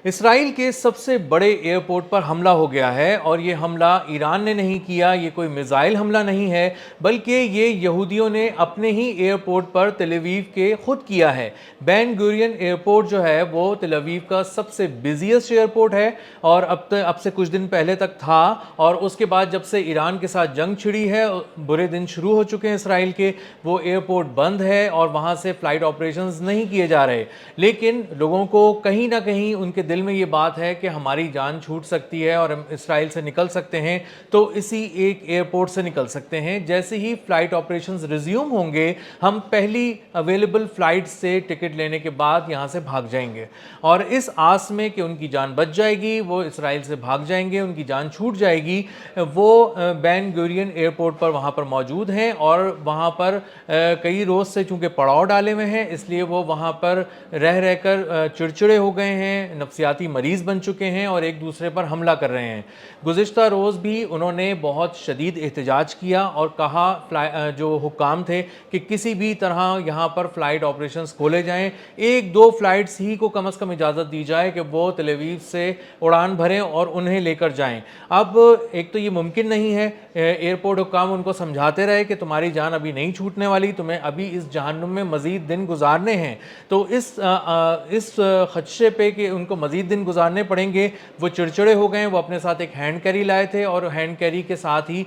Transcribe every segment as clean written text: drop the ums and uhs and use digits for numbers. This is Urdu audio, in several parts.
اسرائیل کے سب سے بڑے ایئرپورٹ پر حملہ ہو گیا ہے، اور یہ حملہ ایران نے نہیں کیا، یہ کوئی میزائل حملہ نہیں ہے، بلکہ یہ یہودیوں نے اپنے ہی ایئرپورٹ پر تل اویو کے خود کیا ہے۔ بین گورین ایئرپورٹ جو ہے وہ تل اویو کا سب سے بزیسٹ ایئرپورٹ ہے، اور اب سے کچھ دن پہلے تک تھا، اور اس کے بعد جب سے ایران کے ساتھ جنگ چھڑی ہے، برے دن شروع ہو چکے ہیں اسرائیل کے، وہ ایئرپورٹ بند ہے اور وہاں سے فلائٹ آپریشنز نہیں کیے جا رہے۔ لیکن لوگوں کو کہیں نہ کہیں ان کے دل میں یہ بات ہے کہ ہماری جان چھوٹ سکتی ہے اور ہم اسرائیل سے نکل سکتے ہیں، تو اسی ایک ایئرپورٹ سے نکل سکتے ہیں۔ جیسے ہی فلائٹ آپریشنز ریزیوم ہوں گے، ہم پہلی اویلیبل فلائٹ سے ٹکٹ لینے کے بعد یہاں سے بھاگ جائیں گے، اور اس آس میں کہ ان کی جان بچ جائے گی، وہ اسرائیل سے بھاگ جائیں گے، ان کی جان چھوٹ جائے گی، وہ بین گورین ایئرپورٹ پر وہاں پر موجود ہیں، اور وہاں پر کئی روز سے چونکہ پڑاؤ ڈالے ہوئے ہیں، اس لیے وہ وہاں پر رہ کر چڑچڑے ہو گئے ہیں، نفسیاتی مریض بن چکے ہیں، اور ایک دوسرے پر حملہ کر رہے ہیں۔ گزشتہ روز بھی انہوں نے بہت شدید احتجاج کیا اور کہا جو حکام تھے کہ کسی بھی طرح یہاں پر فلائٹ آپریشنز کھولے جائیں، ایک دو فلائٹس ہی کو کم از کم اجازت دی جائے کہ وہ تل اویو سے اڑان بھریں اور انہیں لے کر جائیں۔ اب ایک تو یہ ممکن نہیں ہے، ایئرپورٹ حکام ان کو سمجھاتے رہے کہ تمہاری جان ابھی نہیں چھوٹنے والی، تمہیں ابھی اس جہنم میں مزید دن گزارنے ہیں، تو اس خدشے پہ کہ ان کو مزید دن گزارنے پڑیں گے، وہ چڑچڑے ہو گئے۔ وہ اپنے ساتھ ایک ہینڈ کیری لائے تھے، اور ہینڈ کیری کے ساتھ ہی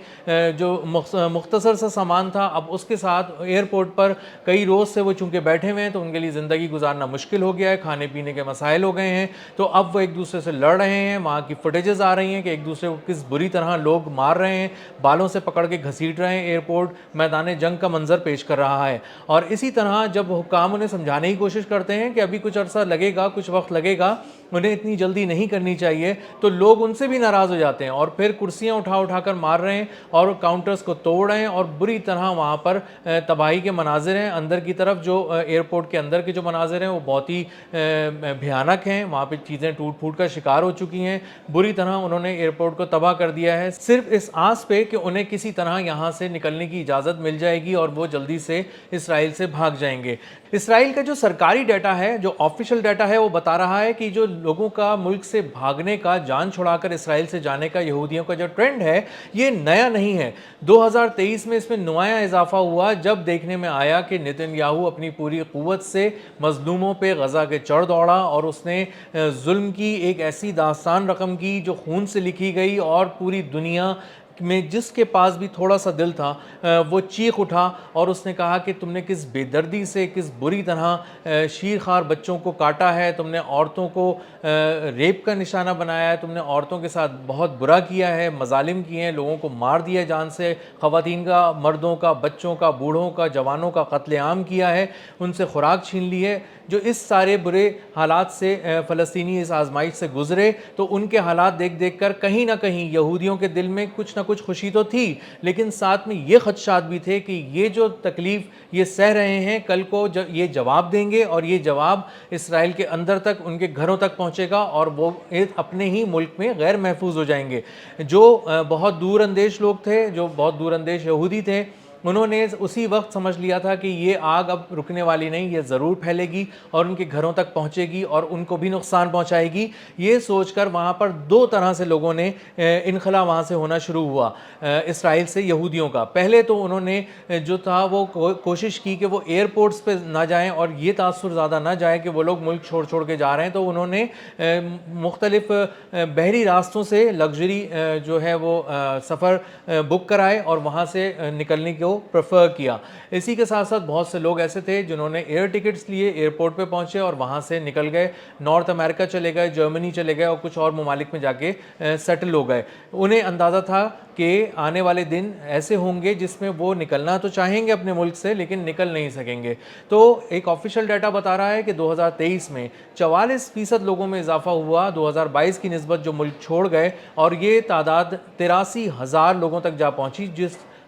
جو مختصر سا سامان تھا، اب اس کے ساتھ ایئرپورٹ پر کئی روز سے وہ چونکہ بیٹھے ہوئے ہیں تو ان کے لیے زندگی گزارنا مشکل ہو گیا ہے، کھانے پینے کے مسائل ہو گئے ہیں، تو اب وہ ایک دوسرے سے لڑ رہے ہیں۔ وہاں کی فوٹیجز آ رہی ہیں کہ ایک دوسرے کو کس بری طرح لوگ مار رہے ہیں، بالوں سے پکڑ کے گھسیٹ رہے ہیں، ایئرپورٹ میدان جنگ کا منظر پیش کر رہا ہے۔ اور اسی طرح جب حکام انہیں سمجھانے کی کوشش کرتے ہیں کہ ابھی کچھ عرصہ لگے گا، کچھ وقت لگے گا، انہیں اتنی جلدی نہیں کرنی چاہیے، تو لوگ ان سے بھی ناراض ہو جاتے ہیں اور پھر کرسیاں اٹھا کر مار رہے ہیں اور کاؤنٹرز کو توڑ رہے ہیں، اور بری طرح وہاں پر تباہی کے مناظر ہیں۔ اندر کی طرف جو ایئرپورٹ کے اندر کے جو مناظر ہیں وہ بہت ہی بھیانک ہیں، وہاں پہ چیزیں ٹوٹ پھوٹ کا شکار ہو چکی ہیں، بری طرح انہوں نے ایئرپورٹ کو تباہ کر دیا ہے، صرف اس آس پہ کہ انہیں کسی طرح یہاں سے نکلنے کی اجازت مل جائے گی اور وہ جلدی سے اسرائیل سے بھاگ جائیں گے۔ اسرائیل کا جو سرکاری ڈیٹا ہے، جو آفیشل ڈیٹا ہے، وہ بتا رہا ہے کہ جو لوگوں کا ملک سے بھاگنے کا، جان چھڑا کر اسرائیل سے جانے کا یہودیوں کا جو ٹرینڈ ہے، یہ نیا نہیں ہے۔ 2023 میں اس میں نمایاں اضافہ ہوا جب دیکھنے میں آیا کہ نتن یاہو اپنی پوری قوت سے مظلوموں پہ غزہ کے چڑھ دوڑا، اور اس نے ظلم کی ایک ایسی داستان رقم کی جو خون سے لکھی گئی، اور پوری دنیا میں جس کے پاس بھی تھوڑا سا دل تھا وہ چیخ اٹھا، اور اس نے کہا کہ تم نے کس بے دردی سے، کس بری طرح شیرخوار بچوں کو کاٹا ہے، تم نے عورتوں کو ریپ کا نشانہ بنایا ہے، تم نے عورتوں کے ساتھ بہت برا کیا ہے، مظالم کیے ہیں، لوگوں کو مار دیا جان سے، خواتین کا، مردوں کا، بچوں کا، بوڑھوں کا، جوانوں کا قتل عام کیا ہے، ان سے خوراک چھین لی ہے۔ جو اس سارے برے حالات سے فلسطینی اس آزمائش سے گزرے، تو ان کے حالات دیکھ کر کہیں نہ کہیں یہودیوں کے دل میں کچھ نہ کچھ خوشی تو تھی، لیکن ساتھ میں یہ خدشات بھی تھے کہ یہ جو تکلیف یہ سہ رہے ہیں، کل کو یہ جواب دیں گے، اور یہ جواب اسرائیل کے اندر تک، ان کے گھروں تک پہنچے گا، اور وہ اپنے ہی ملک میں غیر محفوظ ہو جائیں گے۔ جو بہت دور اندیش لوگ تھے، جو بہت دور اندیش یہودی تھے، انہوں نے اسی وقت سمجھ لیا تھا کہ یہ آگ اب رکنے والی نہیں، یہ ضرور پھیلے گی اور ان کے گھروں تک پہنچے گی اور ان کو بھی نقصان پہنچائے گی۔ یہ سوچ کر وہاں پر دو طرح سے لوگوں نے انخلا وہاں سے ہونا شروع ہوا اسرائیل سے یہودیوں کا۔ پہلے تو انہوں نے جو تھا وہ کوشش کی کہ وہ ایئرپورٹس پہ نہ جائیں اور یہ تاثر زیادہ نہ جائے کہ وہ لوگ ملک چھوڑ کے جا رہے ہیں، تو انہوں نے مختلف بحری راستوں سے لگژری جو ہے وہ سفر بک کرائے اور وہاں سے نکلنے کو پریفر کیا۔ اسی کے ساتھ ساتھ بہت سے لوگ ایسے تھے جنہوں نے ایئر ٹکٹس لیے، ایئرپورٹ پہ پہنچے اور وہاں سے نکل گئے، نارتھ امریکہ چلے گئے، جرمنی چلے گئے اور کچھ اور ممالک میں جا کے سیٹل ہو گئے۔ انہیں اندازہ تھا کہ آنے والے دن ایسے ہوں گے جس میں وہ نکلنا تو چاہیں گے اپنے ملک سے، لیکن نکل نہیں سکیں گے۔ تو ایک آفیشل ڈیٹا بتا رہا ہے کہ 2023 میں 44% لوگوں میں اضافہ ہوا 2022 کی نسبت جو ملک چھوڑ گئے، اور یہ تعداد 83,000 لوگوں تک جا پہنچی، جس